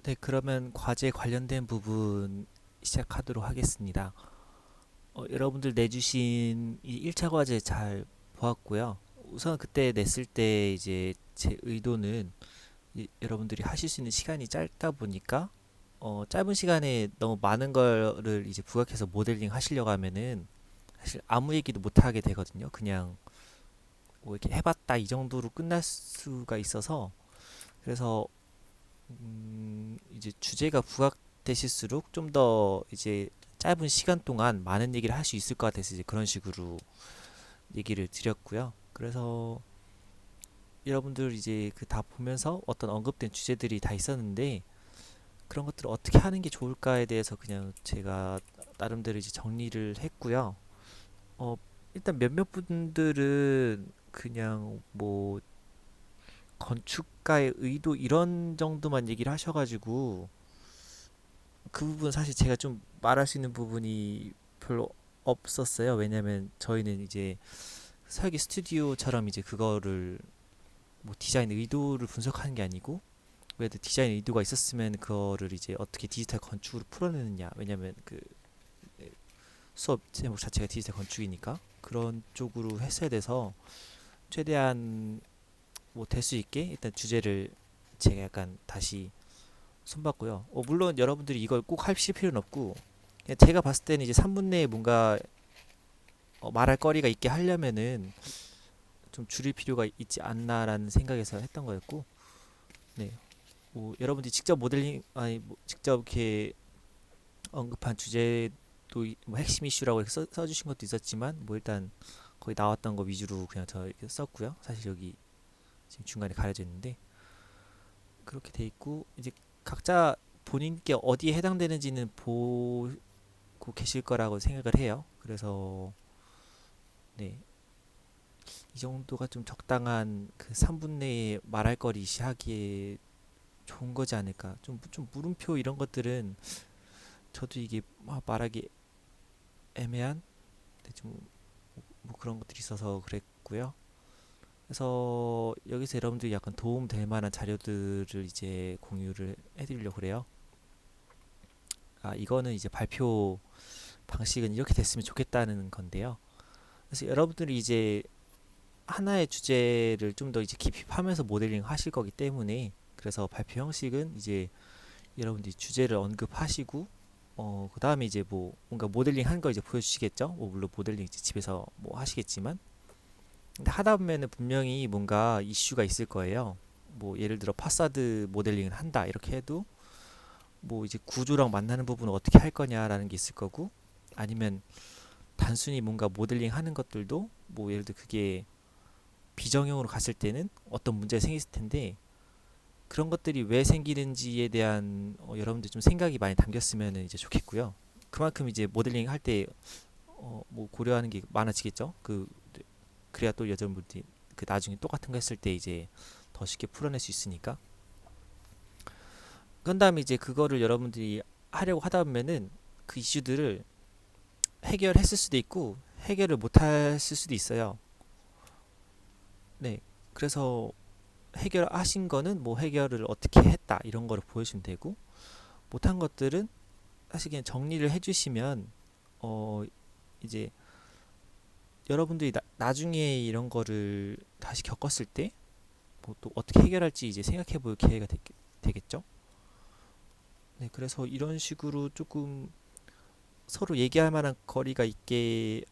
네, 그러면 과제 관련된 부분 시작하도록 하겠습니다. 여러분들 내주신 이 1차 과제 잘 보았고요. 우선 그때 냈을 때 이제 제 의도는 여러분들이 하실 수 있는 시간이 짧다 보니까 짧은 시간에 너무 많은 거를 이제 부각해서 모델링 하시려고 하면은 사실 아무 얘기도 못 하게 되거든요. 그냥 뭐 이렇게 해봤다 이 정도로 끝날 수가 있어서 그래서 이제 주제가 부각되실수록 좀 더 이제 짧은 시간 동안 많은 얘기를 할 수 있을 것 같아서 이제 그런 식으로 얘기를 드렸고요. 그래서 여러분들 이제 그 다 보면서 어떤 언급된 주제들이 다 있었는데 그런 것들을 어떻게 하는 게 좋을까에 대해서 그냥 제가 나름대로 이제 정리를 했고요. 어, 일단 몇몇 분들은 그냥 뭐 건축가의 의도 이런 정도만 얘기를 하셔가지고 그 부분 사실 제가 좀 말할 수 있는 부분이 별로 없었어요. 왜냐면 저희는 이제 설계 스튜디오처럼 이제 그거를 뭐 디자인 의도를 분석하는 게 아니고 그래도 디자인 의도가 있었으면 그거를 이제 어떻게 디지털 건축으로 풀어내느냐. 왜냐면 그 수업 제목 자체가 디지털 건축이니까 그런 쪽으로 했어야 돼서 최대한 뭐 될 수 있게 일단 주제를 제가 약간 다시 손봤고요. 물론 여러분들이 이걸 꼭 하실 필요는 없고 그냥 제가 봤을 때는 이제 3분 내에 뭔가 말할 거리가 있게 하려면은 좀 줄일 필요가 있지 않나라는 생각에서 했던 거였고, 네, 뭐 여러분들이 직접 모델링 아니 뭐 직접 이렇게 언급한 주제도 뭐 핵심 이슈라고 이렇게 써주신 것도 있었지만, 뭐 일단 거기 나왔던 거 위주로 그냥 저 이렇게 썼고요. 사실 여기 지금 중간에 가려져 있는데 그렇게 돼 있고 이제 각자 본인께 어디에 해당되는지는 보고 계실 거라고 생각을 해요. 그래서 네, 이 정도가 좀 적당한 그 3분 내에 말할 거리 시하기에 좋은 거지 않을까. 좀 물음표 이런 것들은 저도 이게 말하기 애매한 좀 뭐 그런 것들이 있어서 그랬고요. 그래서 여기서 여러분들이 약간 도움 될 만한 자료들을 이제 공유를 해드리려고 그래요. 이거는 이제 발표 방식은 이렇게 됐으면 좋겠다는 건데요. 그래서 여러분들이 이제 하나의 주제를 좀 더 이제 깊이 파면서 모델링 하실 거기 때문에 그래서 발표 형식은 이제 여러분들이 주제를 언급하시고 그 다음에 이제 뭐 뭔가 모델링 한 거 이제 보여주시겠죠. 뭐 물론 모델링 이제 집에서 뭐 하시겠지만 근데 하다 보면은 분명히 뭔가 이슈가 있을 거예요. 뭐 예를 들어 파사드 모델링을 한다 이렇게 해도 뭐 이제 구조랑 만나는 부분을 어떻게 할 거냐라는 게 있을 거고 아니면 단순히 뭔가 모델링 하는 것들도 뭐 예를 들어 그게 비정형으로 갔을 때는 어떤 문제가 생겼을 텐데 그런 것들이 왜 생기는지에 대한 여러분들 좀 생각이 많이 담겼으면 이제 좋겠고요. 그만큼 이제 모델링 할 때 뭐 고려하는 게 많아지겠죠. 그래야 또 여자분들이 그 나중에 똑같은 거 했을 때 이제 더 쉽게 풀어낼 수 있으니까. 그런 다음에 이제 그거를 여러분들이 하려고 하다 보면은 그 이슈들을 해결했을 수도 있고 해결을 못 했을 수도 있어요. 네. 그래서 해결하신 거는 뭐 해결을 어떻게 했다 이런 거를 보여주면 되고 못한 것들은 사실 그냥 정리를 해주시면 어 이제 여러분들이 나중에 이런 거를 다시 겪었을 때 뭐 또 어떻게 해결할지 이제 생각해 볼 기회가 되겠죠. 네, 그래서 이런 식으로 조금 서로 얘기할 만한 거리가 있게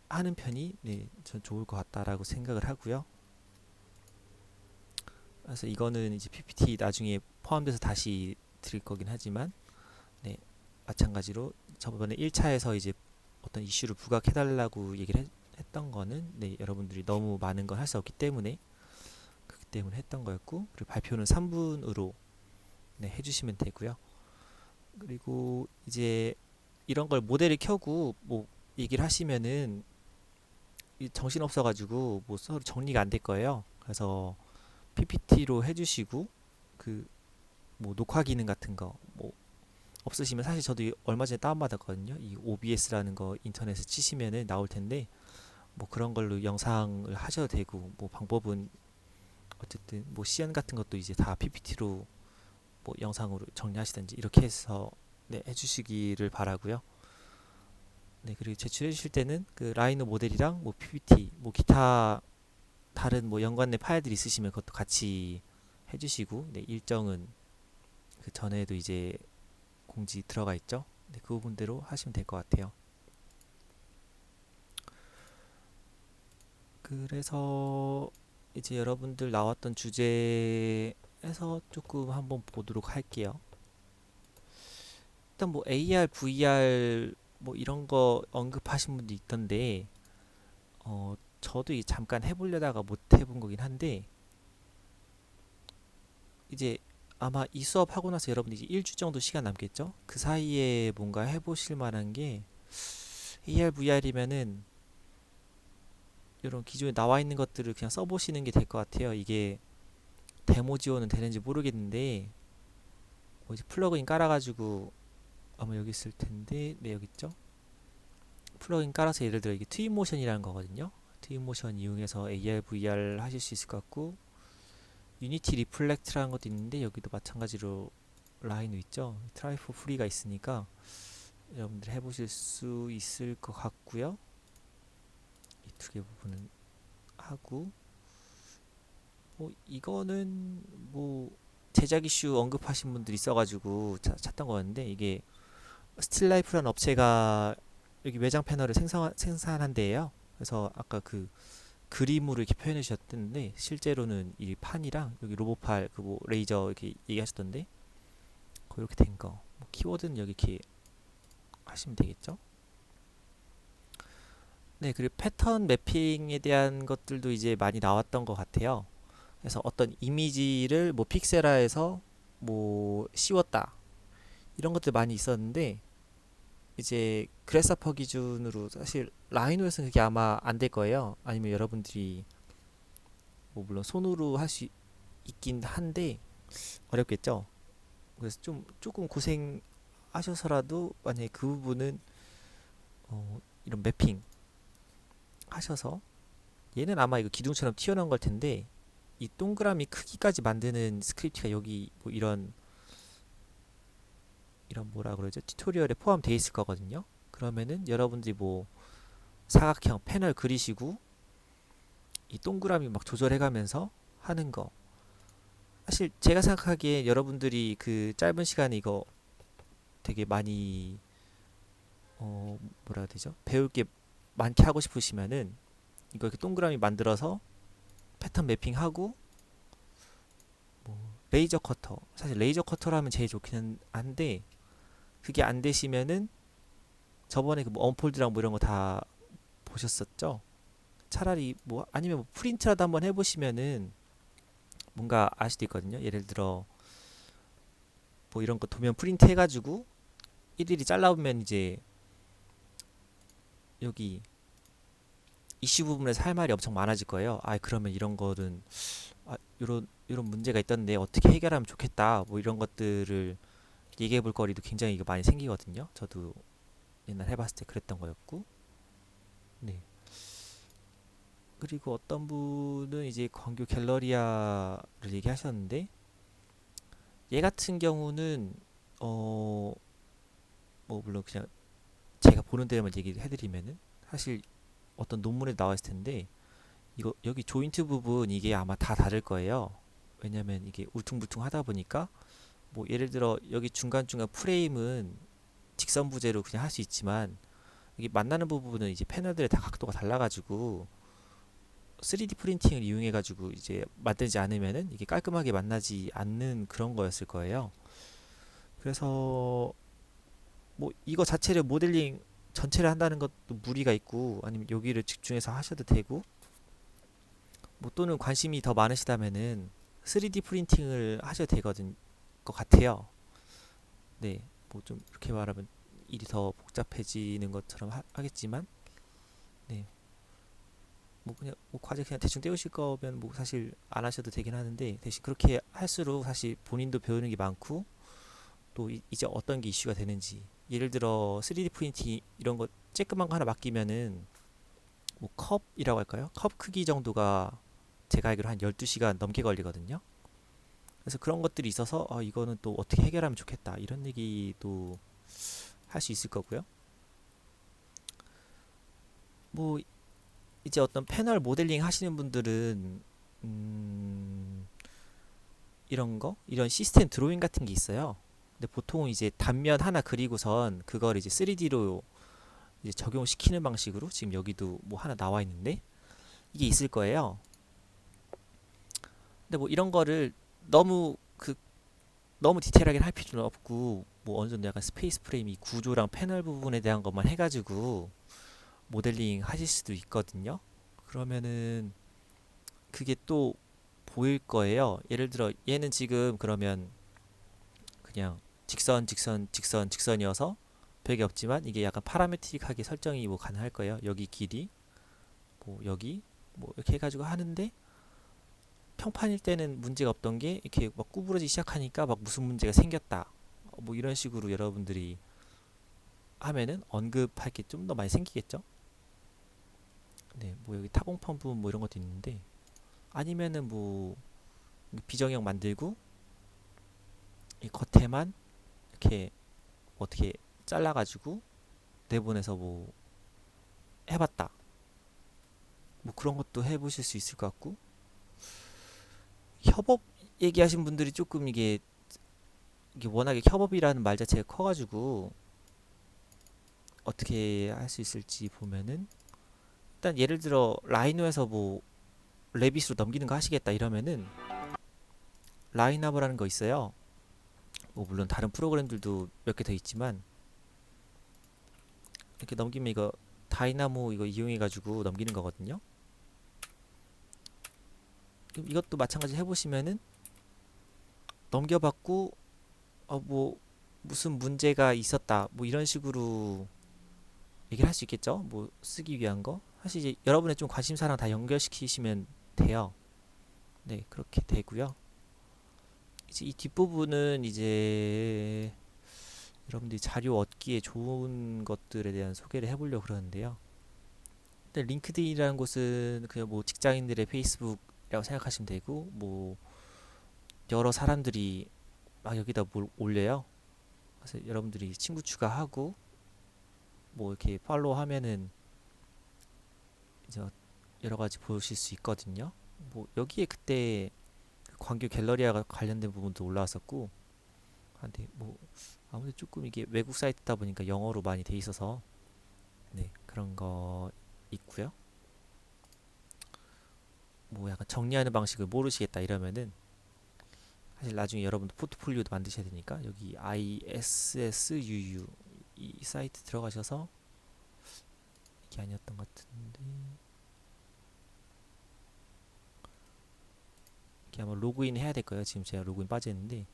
하는 편이 네, 전 좋을 것 같다라고 생각을 하고요. 그래서 이거는 이제 PPT 나중에 포함돼서 다시 드릴 거긴 하지만 네, 마찬가지로 저번에 1차에서 이제 어떤 이슈를 부각해달라고 얘기를 했던 거는 네, 여러분들이 너무 많은 걸 할 수 없기 때문에 그렇기 때문에 했던 거였고 그리고 발표는 3분으로 네, 해주시면 되고요. 그리고 이제 이런 걸 모델을 켜고 뭐 얘기를 하시면은 정신 없어가지고 뭐 서로 정리가 안 될 거예요. 그래서 PPT로 해주시고 그 뭐 녹화 기능 같은 거 뭐 없으시면 사실 저도 얼마 전에 다운받았거든요. 이 OBS라는 거 인터넷에 치시면은 나올 텐데 뭐 그런 걸로 영상을 하셔도 되고 뭐 방법은 어쨌든 뭐 시연 같은 것도 이제 다 PPT로 뭐 영상으로 정리하시든지 이렇게 해서 네, 해주시기를 바라고요. 네, 그리고 제출해 주실 때는 그 라이노 모델이랑 뭐 PPT, 뭐 기타 다른 뭐 연관된 파일들이 있으시면 그것도 같이 해주시고, 네, 일정은 그 전에도 이제 공지 들어가 있죠. 네, 그 부분대로 하시면 될 것 같아요. 그래서 이제 여러분들 나왔던 주제에서 조금 한번 보도록 할게요. 일단 뭐 AR, VR 뭐 이런 거 언급하신 분도 있던데, 저도 이 잠깐 해보려다가 못 해본 거긴 한데, 이제 아마 이 수업 하고 나서 여러분들이 이제 1주 정도 시간 남겠죠? 그 사이에 뭔가 해보실 만한 게 AR, VR이면은 이런 기존에 나와 있는 것들을 그냥 써보시는 게 될 것 같아요. 이게 데모 지원은 되는지 모르겠는데, 뭐 이제 플러그인 깔아가지고 아마 여기 있을 텐데, 네, 여기 있죠? 플러그인 깔아서 예를 들어 이게 트윈모션이라는 거거든요. 트윈모션 이용해서 AR, VR 하실 수 있을 것 같고, 유니티 리플렉트라는 것도 있는데 여기도 마찬가지로 라인도 있죠. 트라이 포 프리가 있으니까 여러분들 해보실 수 있을 것 같고요. 이 두 개 부분은 하고, 뭐 이거는 뭐 제작 이슈 언급하신 분들이 있어가지고 찾던 거였는데, 이게 스틸라이프라는 업체가 여기 외장 패널을 생산한대요. 그래서 아까 그 그림으로 이렇게 표현해 주셨던데, 실제로는 이 판이랑 여기 로보팔 그 뭐 레이저 이렇게 얘기하셨던데, 그렇게 된 거. 뭐 키워드는 여기 이렇게 하시면 되겠죠. 네, 그리고 패턴 매핑에 대한 것들도 이제 많이 나왔던 것 같아요. 그래서 어떤 이미지를 뭐 픽셀화해서 뭐 씌웠다, 이런 것들 많이 있었는데, 이제 그래서퍼 기준으로 사실 라이노에서는 그게 아마 안 될 거예요. 아니면 여러분들이 뭐 물론 손으로 할 수 있긴 한데 어렵겠죠. 그래서 좀 조금 고생하셔서라도 만약에 그 부분은 이런 매핑 하셔서, 얘는 아마 이거 기둥처럼 튀어나온 걸 텐데 이 동그라미 크기까지 만드는 스크립트가 여기 뭐 이런 뭐라 그러죠? 튜토리얼에 포함되어 있을 거거든요. 그러면은 여러분들이 뭐 사각형 패널 그리시고 이 동그라미 막 조절해가면서 하는 거, 사실 제가 생각하기에 여러분들이 그 짧은 시간에 이거 되게 많이 뭐라 해야 되죠? 배울 게 많게 하고 싶으시면은 이거 이렇게 동그라미 만들어서 패턴 매핑하고, 뭐 레이저 커터, 사실 레이저 커터로 하면 제일 좋기는 한데 그게 안 되시면은 저번에 그 뭐 언폴드랑 뭐 이런 거 다 보셨었죠? 차라리 뭐 아니면 뭐 프린트라도 한번 해보시면은 뭔가 알 수도 있거든요. 예를 들어 뭐 이런 거 도면 프린트 해가지고 일일이 잘라보면 이제 여기 이슈 부분에서 할 말이 엄청 많아질 거예요. 아, 그러면 이런 거는 이런 문제가 있던데 어떻게 해결하면 좋겠다. 뭐 이런 것들을 얘기해 볼 거리도 굉장히 이거 많이 생기거든요. 저도 옛날 해봤을 때 그랬던 거였고. 네. 그리고 어떤 분은 이제 광교 갤러리아를 얘기하셨는데, 얘 같은 경우는 어 뭐 물론 그냥 제가 보는 데만 얘기를 해드리면은 사실 어떤 논문에 나와 있을 텐데, 이거 여기 조인트 부분 이게 아마 다 다를 거예요. 왜냐면 이게 울퉁불퉁 하다 보니까 뭐 예를 들어 여기 중간중간 프레임은 직선 부재로 그냥 할 수 있지만, 여기 만나는 부분은 이제 패널들의 다 각도가 달라가지고 3D 프린팅을 이용해가지고 이제 만들지 않으면은 이게 깔끔하게 만나지 않는 그런 거였을 거예요. 그래서 뭐 이거 자체를 모델링 전체를 한다는 것도 무리가 있고, 아니면 여기를 집중해서 하셔도 되고, 뭐 또는 관심이 더 많으시다면은 3D 프린팅을 하셔도 되거든 것 같아요. 네, 뭐 좀 이렇게 말하면 일이 더 복잡해지는 것처럼 하겠지만, 네, 뭐 그냥 뭐 과제 그냥 대충 떼우실 거면 뭐 사실 안 하셔도 되긴 하는데, 대신 그렇게 할수록 사실 본인도 배우는 게 많고, 또 이제 어떤 게 이슈가 되는지, 예를 들어 3D 프린팅 이런 거 쬐끄만 거 하나 맡기면은 뭐 컵이라고 할까요? 컵 크기 정도가 제가 알기로 한 12시간 넘게 걸리거든요. 그래서 그런 것들이 있어서 이거는 또 어떻게 해결하면 좋겠다 이런 얘기도 할 수 있을 거고요. 뭐 이제 어떤 패널 모델링 하시는 분들은 음, 이런 시스템 드로잉 같은 게 있어요. 근데 보통 이제 단면 하나 그리고선 그걸 이제 3D로 이제 적용시키는 방식으로 지금 여기도 뭐 하나 나와 있는데 이게 있을 거예요. 근데 뭐 이런 거를 너무 너무 디테일하게 할 필요는 없고 뭐 어느 정도 약간 스페이스 프레임 이 구조랑 패널 부분에 대한 것만 해가지고 모델링 하실 수도 있거든요. 그러면은 그게 또 보일 거예요. 예를 들어 얘는 지금 그러면 그냥 직선 직선 직선 직선이어서 벽이 없지만 이게 약간 파라메트릭하게 설정이 뭐 가능할 거예요. 여기 길이 뭐 여기 뭐 이렇게 해가지고 하는데 평판일 때는 문제가 없던 게 이렇게 막 구부러지기 시작하니까 막 무슨 문제가 생겼다. 뭐 이런 식으로 여러분들이 하면은 언급할 게 좀 더 많이 생기겠죠. 네, 뭐 여기 타공 펌프 뭐 이런 것도 있는데 아니면은 뭐 비정형 만들고 이 겉에만 이렇게 어떻게 잘라가지고 내보내서 뭐 해봤다. 뭐 그런 것도 해보실 수 있을 것 같고 협업 얘기하신 분들이 조금 이게 워낙에 협업이라는 말 자체가 커가지고 어떻게 할 수 있을지 보면은 일단 예를 들어 라이노에서 뭐 레빗으로 넘기는 거 하시겠다 이러면은 라인하버라는 거 있어요. 뭐 물론 다른 프로그램들도 몇 개 더 있지만 이렇게 넘기면 이거 다이나모 이거 이용해 가지고 넘기는 거거든요. 이것도 마찬가지 해보시면은 넘겨봤고 뭐 무슨 문제가 있었다 뭐 이런 식으로 얘기를 할 수 있겠죠. 뭐 쓰기 위한 거 사실 이제 여러분의 좀 관심사랑 다 연결시키시면 돼요. 네, 그렇게 되고요. 이제 이 뒷부분은 이제 여러분들이 자료 얻기에 좋은 것들에 대한 소개를 해보려고 그러는데요. 일단 링크드인이라는 곳은 그냥 뭐 직장인들의 페이스북이라고 생각하시면 되고 뭐 여러 사람들이 막 여기다 뭘 올려요. 그래서 여러분들이 친구 추가하고 뭐 이렇게 팔로우 하면은 이제 여러 가지 보실 수 있거든요. 뭐 여기에 그때 광교 갤러리아 관련된 부분도 올라왔었고 근데 뭐 아무래도 조금 이게 외국 사이트다 보니까 영어로 많이 돼 있어서 네, 그런 거 있고요. 뭐 약간 정리하는 방식을 모르시겠다 이러면은 사실 나중에 여러분도 포트폴리오도 만드셔야 되니까 여기 ISSUU 이 사이트 들어가셔서 이게 아니었던 것 같은데 이게 아마 로그인 해야 될 거예요. 지금 제가 로그인 빠져 있는데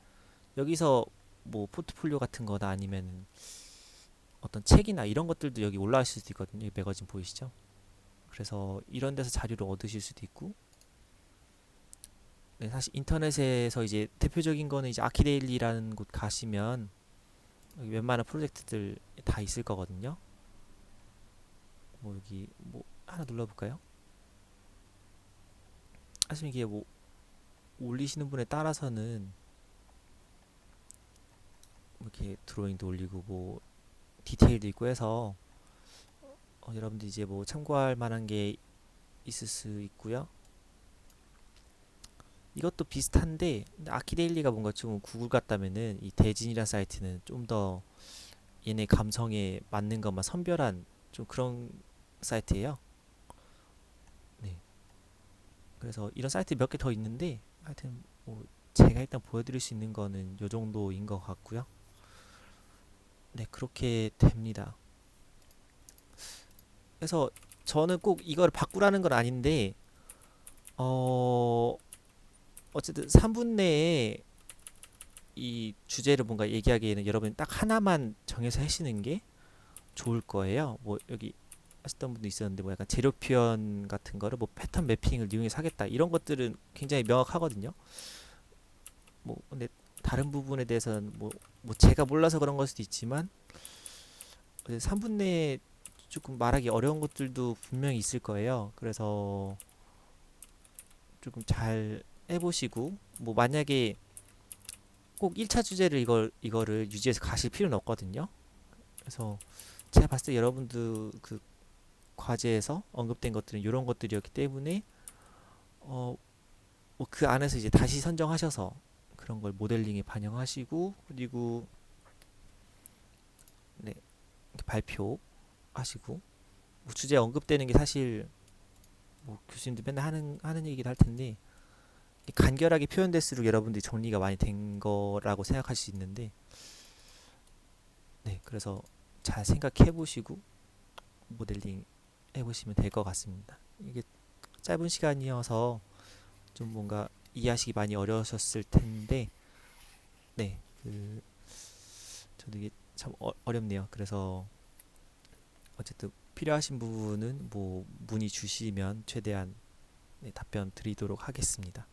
여기서 뭐 포트폴리오 같은 거나 아니면 어떤 책이나 이런 것들도 여기 올라가실 수도 있거든요. 이 매거진 보이시죠? 그래서 이런 데서 자료를 얻으실 수도 있고 네, 사실 인터넷에서 이제 대표적인 거는 이제 아키데일리라는 곳 가시면 여기 웬만한 프로젝트들 다 있을 거거든요. 뭐 여기 뭐 하나 눌러볼까요? 사실 이게 뭐 올리시는 분에 따라서는 뭐 이렇게 드로잉도 올리고 뭐 디테일도 있고 해서 여러분들 이제 뭐 참고할 만한 게 있을 수 있고요. 이것도 비슷한데 아키데일리가 뭔가 좀 구글 같다면은 이 대진이란 사이트는 좀 더 얘네 감성에 맞는 것만 선별한 좀 그런 사이트예요. 네. 그래서 이런 사이트 몇 개 더 있는데 하여튼 뭐 제가 일단 보여드릴 수 있는 거는 요 정도인 것 같고요. 네, 그렇게 됩니다. 그래서 저는 꼭 이걸 바꾸라는 건 아닌데 어 어쨌든 3분 내에 이 주제를 뭔가 얘기하기에는 여러분이 딱 하나만 정해서 하시는 게 좋을 거예요. 뭐 여기 하셨던 분도 있었는데 뭐 약간 재료 표현 같은 거를 뭐 패턴 매핑을 이용해서 하겠다 이런 것들은 굉장히 명확하거든요. 뭐 근데 다른 부분에 대해서는 뭐 제가 몰라서 그런 걸 수도 있지만 3분 내에 조금 말하기 어려운 것들도 분명히 있을 거예요. 그래서 조금 잘 해보시고 뭐 만약에 꼭 1차 주제를 이거를 유지해서 가실 필요는 없거든요. 그래서 제가 봤을 때 여러분들 그 과제에서 언급된 것들은 이런 것들이었기 때문에 어, 뭐 그 안에서 이제 다시 선정하셔서 그런 걸 모델링에 반영하시고 그리고 네, 이렇게 발표하시고 뭐 주제 언급되는 게 사실 뭐 교수님도 맨날 하는 얘기를 할 텐데 간결하게 표현될수록 여러분들이 정리가 많이 된 거라고 생각할 수 있는데 네, 그래서 잘 생각해 보시고 모델링 해보시면 될 것 같습니다. 이게 짧은 시간이어서 좀 뭔가 이해하시기 많이 어려우셨을 텐데 네, 저도 이게 참 어렵네요. 그래서 어쨌든 필요하신 부분은 뭐 문의 주시면 최대한 네, 답변 드리도록 하겠습니다.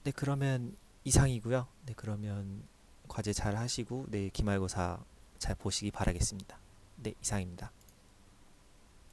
네, 그러면 이상이고요. 네, 그러면 과제 잘 하시고 네, 기말고사 잘 보시기 바라겠습니다. 네, 이상입니다.